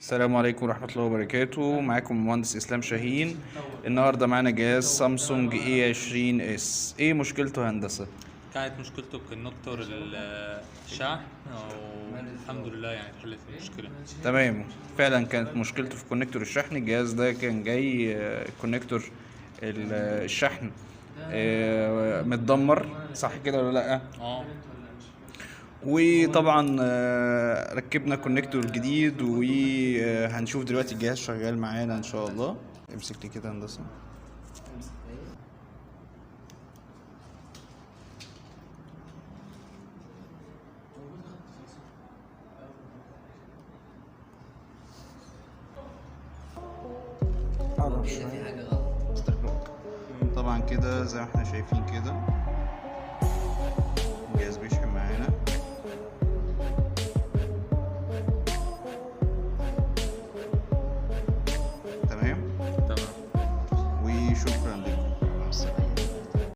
السلام عليكم ورحمة الله وبركاته. معاكم المهندس إسلام شاهين. النهاردة معانا جهاز سامسونج A20s. ايه مشكلته هندسة؟ كانت مشكلته بكونكتور الشحن والحمد لله يعني اتحلت المشكلة. تمام، فعلا كانت مشكلته في كونكتور الشحن. الجهاز ده كان جاي كونكتور الشحن متدمر، صح كده ولا لأ؟ اه وطبعا ركبنا كونكتور جديد، وهنشوف دلوقتي الجهاز شغال معانا ان شاء الله. امسك لي كده هندسة. قرب شوية. طبعا كده زي ما احنا شايفين كده الجهاز بيشحن معانا. تمام، تمام. وشكرا لكم.